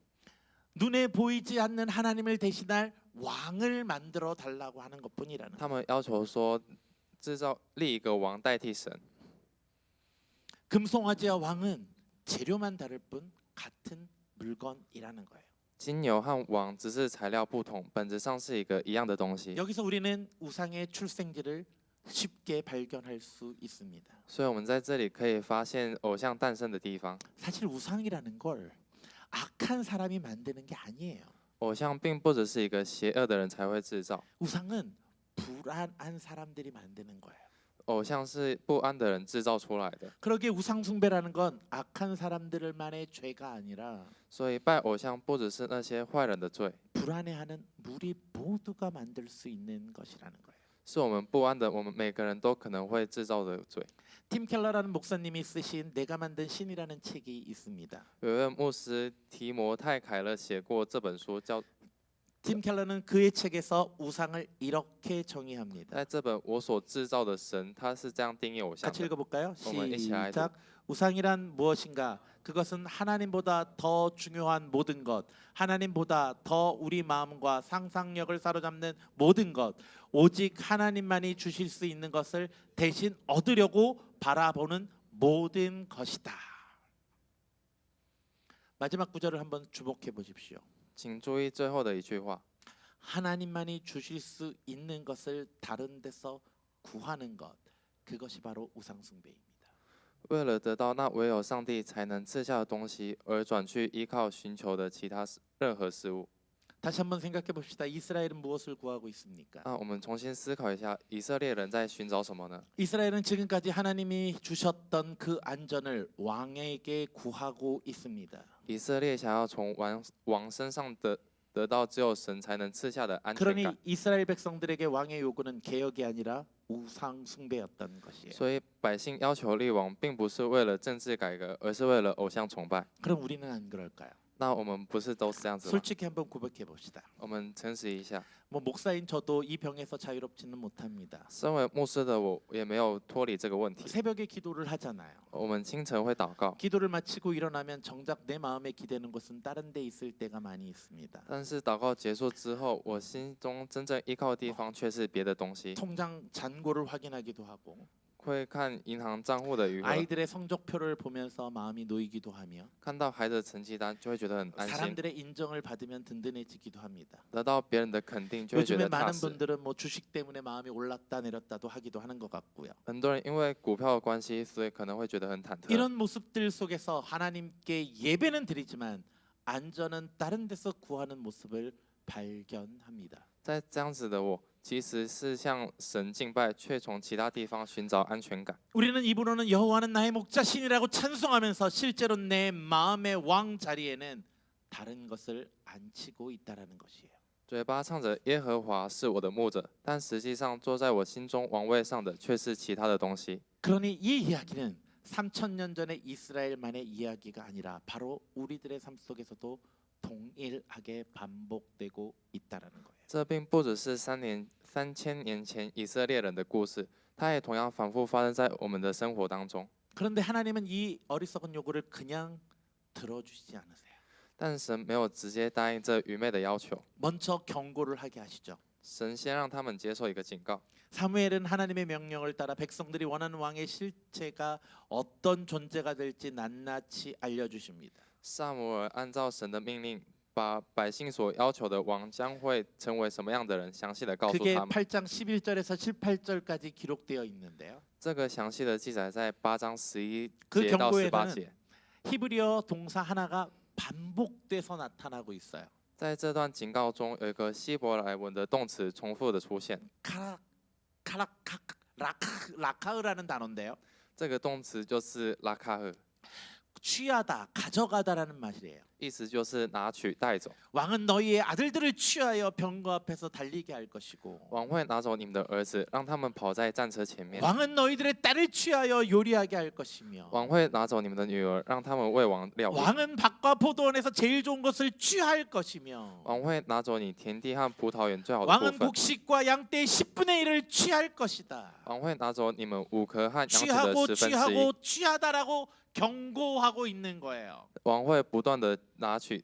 눈에 보이지 않는 하나님을 대신할 왕을 만들어 달라고 하는 것뿐이라는. 他们要求说，立一个王代替神。 금송아지와 왕은 재료만 다를 뿐 같은 물건이라는 거예요. 金牛和王只是材料不同，本质上是一个一样的东西。 여기서 우리는 우상의 출생지를 쉽게 발견할 수 있습니다. 所以我们在这里可以发现偶像诞生的地方。 사실 우상이라는 걸 악한 사람이 만드는 게 아니에요. 偶像并不只是一个邪恶的人才会制造， 우상은 불안한 사람들이 만드는 거예요. 偶像是不安的人制造出来的。 그러기에 우상 숭배라는 건 악한 사람들만의 죄가 아니라 所以拜偶像不只是那些坏人的罪， 불안해하는 우리 모두가 만들 수 있는 것이라는 거예요. 是我们不安的，我们每个人都可能会制造的罪。 팀 켈러라는 목사님이 쓰신 내가 만든 신이라는 책이 있습니다. 有一位牧师提摩太凯勒写过这本书，叫 팀 켈러는 그의 책에서 우상을 이렇게 정의합니다. 在这本我所制造的神，他是这样定义偶像 같이 的。 읽어볼까요? 我们一起来读。 시작. 우상이란 무엇인가? 그것은 하나님보다 더 중요한 모든 것, 하나님보다 더 우리 마음과 상상력을 사로잡는 모든 것, 오직 하나님만이 주실 수 있는 것을 대신 얻으려고 바라보는 모든 것이다. 마지막 구절을 한번 주목해 보십시오. 请注意最后的一句话： 하나님만이 주실 수 있는 것을 다른 데서 구하는 것, 그것이 바로 우상 숭배입니다. 为了得到那唯有上帝才能赐下的东西，而转去依靠寻求的其他任何事物。 다시 한번 생각해 봅시다. 이스라엘은 무엇을 구하고 있습니까? 那我们重新思考一下，以色列人在寻找什么呢？ 이스라엘은 지금까지 하나님이 주셨던 그 안전을 왕에게 구하고 있습니다. 以色列想要从王身上得到只有神才能赐下的安全 그러니 感， 이스라엘 백성들에게 왕의 요구는 개혁이 아니라 우상 숭배였던 것이에요. 所以百姓要求立王，并不是为了政治改革，而是为了偶像崇拜。 그럼 우리는 안 그럴까요? 那我们不是都是这样子吗？ 솔직히 한번 고백해 봅시다. 我们诚实一下， 뭐 목사인 저도 이 병에서 자유롭지는 못합니다. 身为牧师的我，也没有脱离这个问题。 새벽에 기도를 하잖아요. 我们清晨会祷告， 기도를 마치고 일어나면 정작 내 마음에 기대는 것은 다른 데 있을 때가 많이 있습니다. 但是祷告结束之后，我心中真正依靠的地方却是别的东西， 통장 잔고를 확인하기도 하고 会看银行账户的余额， 아이들의 성적표를 보면서 마음이 놓이기도 하며 看到孩子的成绩单就会觉得很安心， 사람들의 인정을 받으면 든든해지기도 합니다. 得到别人的肯定就会觉 요즘에 得踏 많은 实。 분들은 뭐 주식 때문에 마음이 올랐다 내렸다도 하기도 하는 것 같고요. 很多人因为股票的关系，所以可能会觉得很忐忑。 이런 모습들 속에서 하나님께 예배는 드리지만 안전은 다른 데서 구하는 모습을 발견합니다. 在这样子的我，其实是向神敬拜，却从其他地方寻找安全感。 우리는 입으로는 여호와는 나의 목자신이라고 찬송하면서 실제로 내 마음의 왕 자리에는 다른 것을 앉히고 있다라는 것이에요. 嘴巴唱着耶和华是我的牧者，但实际上坐在我心中王位上的却是其他的东西。 그러니 이 이야기는 3000년 전의 이스라엘만의 이야기가 아니라 바로 우리들의 삶 속에서도 동일하게 반복되고 있다라는 거예요. 这并不只是3000年前以色列人的故事，它也同样反复发生在我们的生活当中。 그런데 하나님은 이 어리석은 요구를 그냥 들어주시지 않으세요. 但神没有直接答应这愚昧的要求， 먼저 경고를 하게 하시죠. 神先让他们接受一个警告。 사무엘은 하나님의 명령을 따라 백성들이 원하는 왕의 실체가 어떤 존재가 될지 낱낱이 알려주십니다. 萨姆尔按照神的命令，把百姓所要求的王将会成为什么样的人，详细的告诉 그게 他们。 8장 11절에서 18절까지 기록되어 있는데요. 这个详细的记载在8章11 그 节到 경고에는 18节。 히브리어 동사 하나가 반복돼서 나타나고 있어요. 在这段警告中，有一个希伯来文的动词重复的出现。 라카흐라는 단어인데요. 这个动词就是拉卡赫， 취하다, 가져가다라는 말이에요. 意思就是拿取带走。 왕은 너희의 아들들을 취하여 병거 앞에서 달리게 할 것이고 王会拿走你们的儿子，让他们跑在战车前面。 왕은 너희들의 딸을 취하여 요리하게 할 것이며 王会拿走你们的女儿，让他们为王料理。 왕은 밭과 포도원에서 제일 좋은 것을 취할 것이며 王会拿走你田地和葡萄园最好的部 왕은 分。 곡식과 양떼의 10분의 1을 취할 것이다. 王会拿走你们五壳和羊脂的 취하고 1/10。 취하고 취하다라고 경고하고 있는 거예요. 王会不断的拿取，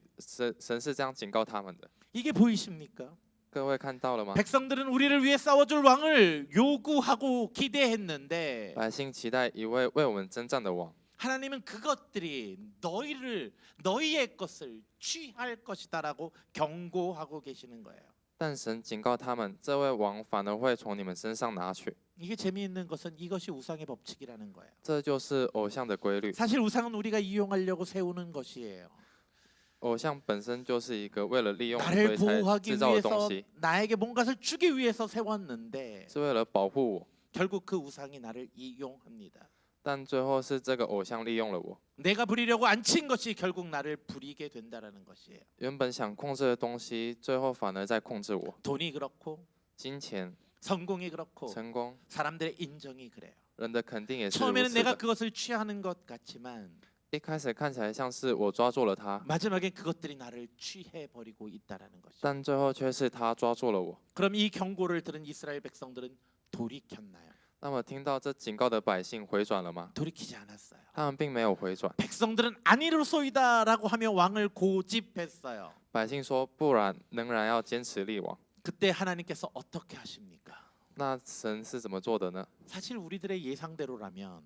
神是这样警告他们的。 이게 보이십니까? 各位看到了吗？ 백성들은 우리를 위해 싸워줄 왕을 요구하고 기대했는데 百姓期待一位为我们征战的王， 하나님은 그것들이 너희의 것을 취할 것이다라고 경고하고 계시는 거예요. 但神警告他们，这位王反而会从你们身上拿取。 이게 재미있는 것은 이것이 우상의 법칙이라는 거예요. 这就是偶像的规律。 사실 우상은 우리가 이용하려고 세우는 것이에요. 偶像本身就是一个为了利用所 나를 以才 보호하기 制造的东 위해서 西， 나에게 뭔가를 주기 위해서 세웠는데 是为了保护我。 결국 그 우상이 나를 이용합니다. 但最后是这个偶像利用了我。 내가 부리려고 앉힌 것이 결국 나를 부리게 된다라는 것이에요. 原本想控制的东西，最后反而在控制我。 돈이 그렇고 金钱、 성공이 그렇고 成功、 사람들의 인정이 그래요. 人的肯定也是如 처음에는 此 내가 的。 그것을 취하는 것 같지만 一开始看起来像是我抓住了他， 마지막엔 그것들이 나를 취해 버리고 있다라는 것이죠. 但最后却是他抓住了我。 그럼 이 경고를 들은 이스라엘 백성들은 돌이켰나요? 那么听到这警告的百姓回转了吗？ 돌이키지 않았어요. 他们并没有回转。 백성들은 아니로소이다라고 하며 왕을 고집했어요. 百姓说：“不然，仍然要坚持立王。 그때 하나님께서 어떻게 하십니까? ”那神是怎么做的呢？ 사실 우리들의 예상대로라면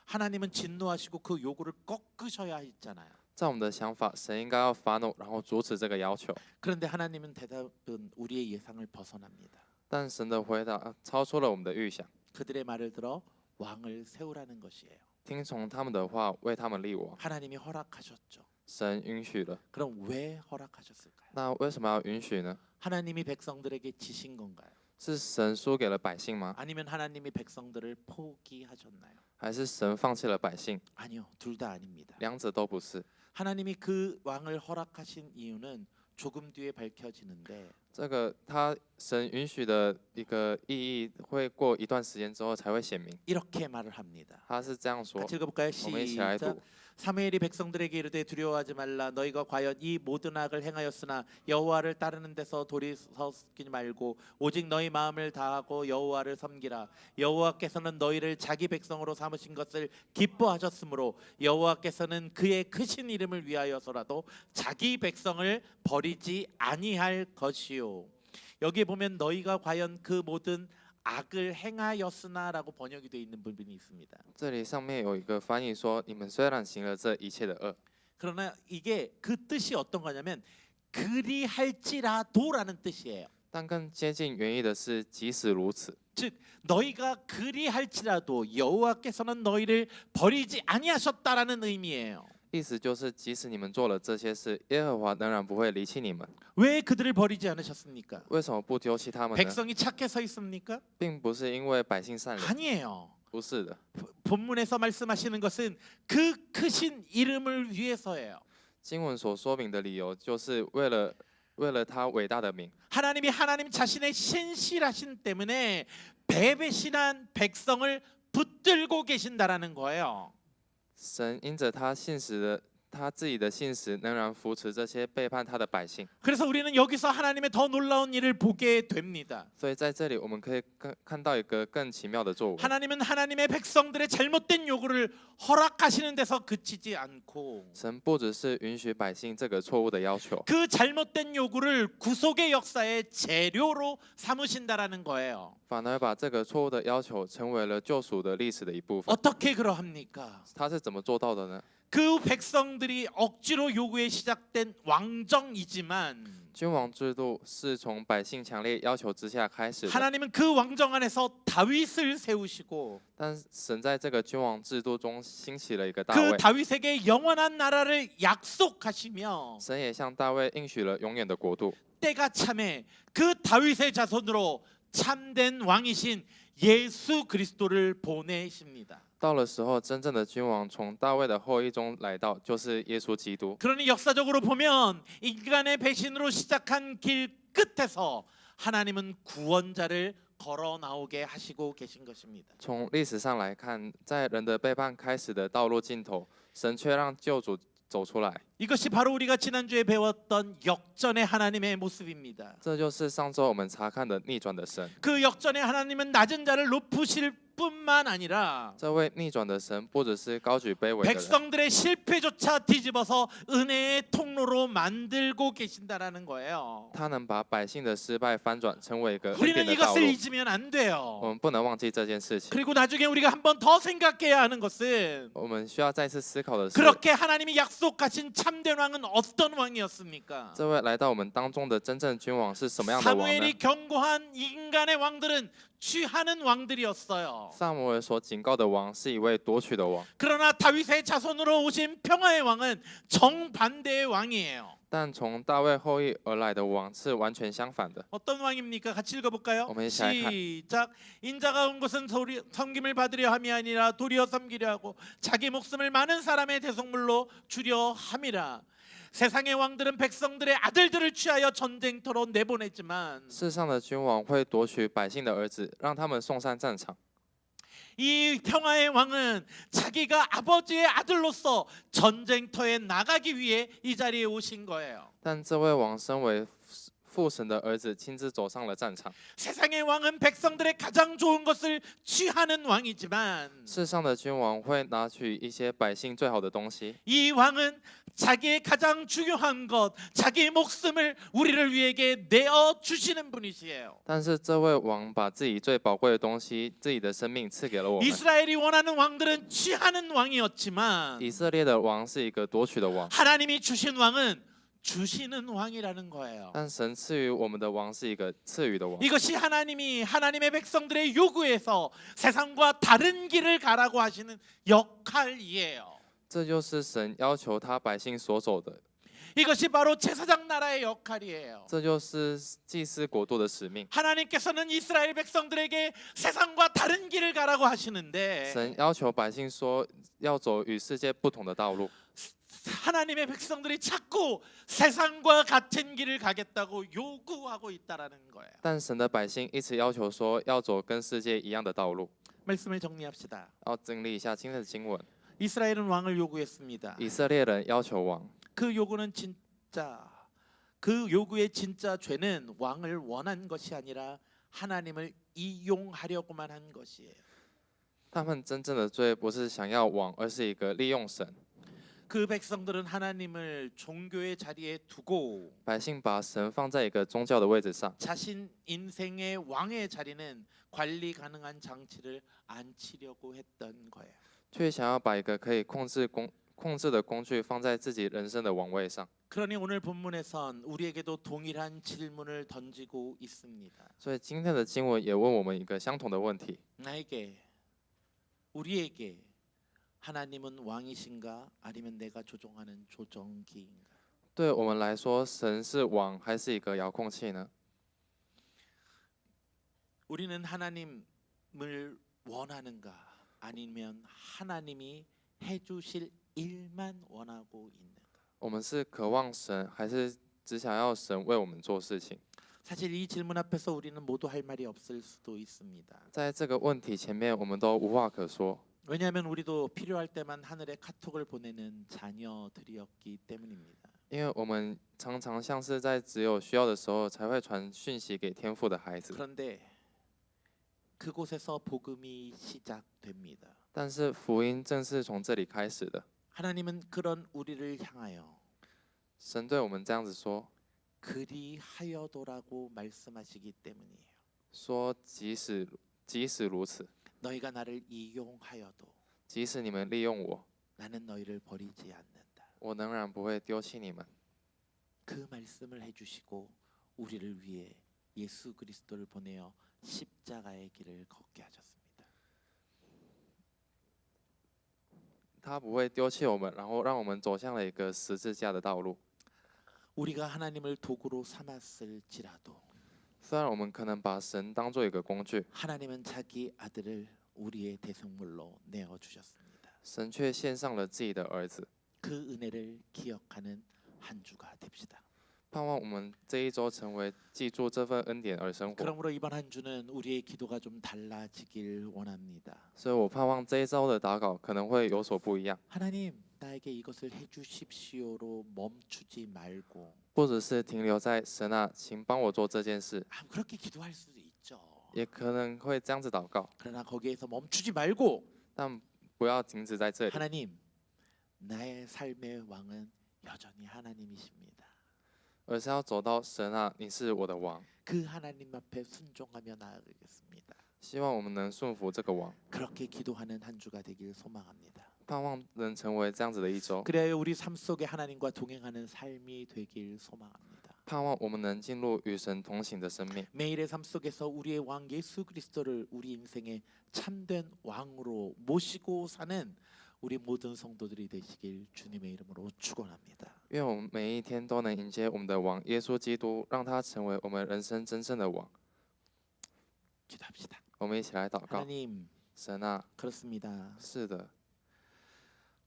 하나님은 진노하시고 그 요구를 꺾으셔야 했잖아요. 在我们的想法，神应该要发怒，然后阻止这个要求。 그런데 하나님은 대답은 우리의 예상을 벗어납니다. 但神的回答超出了我们的预想。 그들의 말을 들어 왕을 세우라는 것이에요. 听从他们的话，为他们立王。 하나님이 허락하셨죠. 神允许了， 그럼 왜 허락하셨을까요? 那为什么要允许呢？ 하나님이 백성들에게 지신 건가요? 是神输给了百姓吗？ 아니면 하나님이 백성들을 포기하셨나요? 还是神放弃了百姓？ 아니요, 둘 다 아닙니다. 两者都不是。 하나님이 그 왕을 허락하신 이유는 조금 뒤에 밝혀지는데 这个神允许的一个意义，会过一段时间之后才会显明。 이렇게 말을 합니다. 他是这样说， 같이 읽어볼까요? 我们一起来 시작. 读。 사무엘이 백성들에게 이르되 두려워하지 말라. 너희가 과연 이 모든 악을 행하였으나 여호와를 따르는 데서 돌이서지 말고 오직 너희 마음을 다하고 여호와를 섬기라. 여호와께서는 너희를 자기 백성으로 삼으신 것을 기뻐하셨으므로 여호와께서는 그의 크신 이름을 위하여서라도 자기 백성을 버리지 아니할 것이요. 여기에 보면 너희가 과연 그 모든 악을 행하였으나라고 번역이 되어 있는 부분이 있습니다. 这里上面有一个翻译说：“你们虽然行了这一切的恶， 그러나 이게 그 뜻이 어떤 거냐면 그리할지라도라는 뜻이에요. 但更接近原意的是，即使如此， 즉 너희가 그리할지라도 여호와께서는 너희를 버리지 아니하셨다라는 의미예요. 意思就是，即使你们做了这些事，耶和华仍然不会离弃你们。 왜 그들을 버리지 않으셨습니까? 为什么不丢弃他们呢？ 백성이 착해서 있습니까? 并不是因为百姓善良， 아니에요. 不是的。 본문에서 말씀하시는 것은 그 크신 이름을 위해서예요. 经文所说明的理由，就是为了他伟大的名。 하나님이 하나님 자신의 신실하신 때문에 배배신한 백성을 붙들고 계신다라는 거예요. 神因着他自己的信实，仍然扶持这些背叛他的百姓。 그래서 우리는 여기서 하나님의 더 놀라운 일을 보게 됩니다. 所以在这里，我们可以看到一个更奇妙的作为。 하나님은 하나님의 백성들의 잘못된 요구를 허락하시는 데서 그치지 않고 神不只是允许百姓这个错误的要求， 그 잘못된 요구를 구속의 역사의 재료로 삼으신다라는 거예요. 反而把这个错误的要求成为了救赎的历史的一部分。 어떻게 그러합니까? 他是怎么做到的呢？ 그 백성들이 억지로 요구해 시작된 왕정이지만 君王制度是从百姓强烈要求之下开始的， 하나님은 그 왕정 안에서 다윗을 세우시고 但神在这个君王制度中兴起了一个大 그 卫， 다윗에게 영원한 나라를 약속하시며 神也向大卫应许了永远的国度。 때가 참에 그 다윗의 자손으로 참된 왕이신 예수 그리스도를 보내십니다. 到了时候，真正的君王从大卫的后裔中来到，就是耶稣基督。 그러니 역사적으로 보면 인간의 배신으로 시작한 길 끝에서 하나님은 구원자를 걸어 나오게 하시고 계신 것입니다. 从历史上来看，在人的背叛开始的道路尽头，神却让救主走出来。 이것이 바로 우리가 지난주에 배웠던 역전의 하나님의 모습입니다. 这就是上周我们查看的逆转的神。 그 역전의 하나님은 낮은 자를 높으실 뿐만 아니라 这位逆转的神不只是高举卑微的人， 백성들의 실패조차 뒤집어서 은혜의 통로로 만들고 계신다라는 거예요. 他能把百姓的失败翻转成为一个恩 우리는 典的道 이것을 路。 잊으면 안 돼요. 我们不能忘记这件事情。 그리고 나중에 우리가 한 번 더 생각해야 하는 것은 我们需要再次思考的是， 그렇게 하나님이 약속하신 참된 왕은 어떤 왕이었습니까? 这位来到我们当中的真正君王是什么样的王呢？ 사무엘이 경고한 인간의 왕들은 취하는 왕들이었어요. 萨摩尔所警告的王是一位夺取的王， 그러나 다윗의 자손으로 오신 평화의 왕은 정반대의 왕이에요. 但从大卫后裔而来的王是完全相反的。 어떤 왕입니까? 같이 읽어볼까요? 我们一起来看。 시작. 인자가 온 것은 섬김을 받으려 함이 아니라 도리어 섬기려 하고 자기 목숨을 많은 사람의 대속물로 주려 함이라. 세상의 왕들은 백성들의 아들들을 취하여 전쟁터로 내보내지만 世上的君王会夺取百姓的儿子，让他们送上战场。 이 평화의 왕은 자기가 아버지의 아들로서 전쟁터에 나가기 위해 이 자리에 오신 거예요. 但这位王身为父神的儿子，亲自走上了战场。 세상의 왕은 백성들의 가장 좋은 것을 취하는 왕이지만 世上的君王会拿取一些百姓最好的东西， 이 왕은 자기의 가장 중요한 것, 자기의 목숨을 우리를 위해게 내어 주시는 분이시에요. 但是这位王把自己最宝贵的东西，自己的生命赐给了我们。 이스라엘이 원하는 왕들은 취하는 왕이었지만 以色列的王是一个夺取的王， 하나님이 주신 왕은 주시는 왕이라는 거예요. 但神赐予我们的王是一个赐予的王， 이것이 하나님이 하나님의 백성들의 요구에서 세상과 다른 길을 가라고 하시는 역할이에요. 这就是神要求他百姓所走的， 이것이 바로 제사장 나라의 역할이에요. 这就是祭司国度的使命。 하나님께서는 이스라엘 백성들에게 세상과 다른 길을 가라고 하시는데 神要求百姓说要走与世界不同的道路， 하나님의 백성들이 자꾸 세상과 같은 길을 가겠다고 요구하고 있다라는 거예요. 但神的百姓一直要求说要走跟世界一样的道路。 말씀을 정리합시다. 要整理一下今天的经文， 이스라엘은 왕을 요구했습니다. 以色列人要求王， 그 요구는 진짜 그 요구의 진짜 죄는 왕을 원한 것이 아니라 하나님을 이용하려고만 한 것이에요. 他们真正的罪不是想要王，而是一个利用神。 그 백성들은 하나님을 종교의 자리에 두고 百姓把神放在一个宗教的位置上， 자신 인생의 왕의 자리는 관리 가능한 장치를 안치려고 했던 거예요. 却想要把一个可以控制的工具放在自己人生的王位上。 그러니 오늘 본문에선 우리에게도 동일한 질문을 던지고 있습니다. 所以今天的经文也问我们一个相同的问题： 나에게 우리에게 하나님은 왕이신가 아니면 내가 조종하는 조종기인가? 对我们来说，神是王还是一个遥控器呢？ 우리는 하나님을 원하는가 아니면 하나님이 해주실 일만 원하고 있는가? 我们是渴望神，还是只想要神为我们做事情？ 사실 이 질문 앞에서 우리는 모두 할 말이 없을 수도 있습니다. 在这个问题前面，我们都无话可说， 왜냐하면 우리도 필요할 때만 하늘에 카톡을 보내는 자녀들이었기 때문입니다. 因为我们常常像是在只有需要的时候才会传讯息给天父的孩子。 그런데 그곳에서 복음이 시작됩니다. 但是福音正是从这里开始的。 하나님은 그런 우리를 향하여 神对我们这样子说， 그리하여도라고 말씀하시기 때문이에요. 说即使如此， 너희가 나를 이용하여도 即使你们利用我， 나는 너희를 버리지 않는다. 我仍然不会丢弃你们。 그 말씀을 해주시고 우리를 위해 예수 그리스도를 보내어 십자가의 길을 걷게 하셨습니다. 他不会丢弃我们，然后让我们走向了一个十字架的道路。 우리가 하나님을 도구로 삼았을지라도 虽然我们可能把神当做一个工具， 하나님은 자기 아들을 우리의 대성물로 내어 주셨습니다. 神却献上了自己的儿子。 그 은혜를 기억하는 한 주가 됩시다. 盼望我们这一周成为记住这份恩典而生活。 그러므로 이번 한 주는 우리의 기도가 좀 달라지길 원합니다. 所以我盼望这一周的祷告可能会有所不一样， 하나님, 나에게 이것을 해주십시오로 멈추지 말고 或者是停留在神啊，请帮我做这件事， 그렇게 기도할 수도 있죠. 也可能会这样子祷告， 그러나 거기에서 멈추지 말고 但不要停止在这里， 하나님, 나의 삶의 왕은 여전히 하나님이십니다. 而是要走到神啊，你是我的王。 그 하나님 앞에 순종하며 나아가겠습니다. 希望我们能顺服这个王， 그렇게 기도하는 한 주가 되길 소망합니다. 盼望能成为这样子的一周， 그래야 우리 삶 속에 하나님과 동행하는 삶이 되길 소망합니다. 盼望我们能进入与神同行的生命。 매일의 삶 속에서 우리의 왕 예수 그리스도를 우리 인생의 참된 왕으로 모시고 사는 우리 모든 성도들이 되시길 주님의 이름으로 축원합니다. 愿我们每一天都能迎接我们的王耶稣基督，让他成为我们人生真正的王。 기도합시다. 我们一起来祷告， 하나님, 神啊， 그렇습니다. 是的，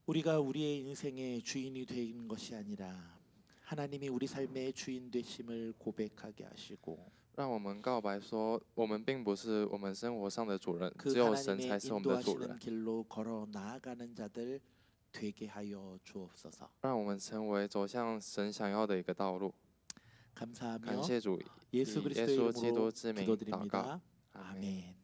우리가 우리의 인생의 주인이 되는 것이 아니라 하나님이 우리 삶의 주인 되심을 고백하게 하시고 让我们告白说，我们并不是我们生活上的主人， 그 只有神 하나님의 才是我们的主人 인도하시는 。 길로 걸어 나아가는 자들 되게 하여 주옵소서. 让我们成为走向神想要的一个道路。 감사하며 感谢主，以 예수 耶 그리스도의 稣基督 이름으로 之名祷告， 기도드립니다. 阿门。 아멘.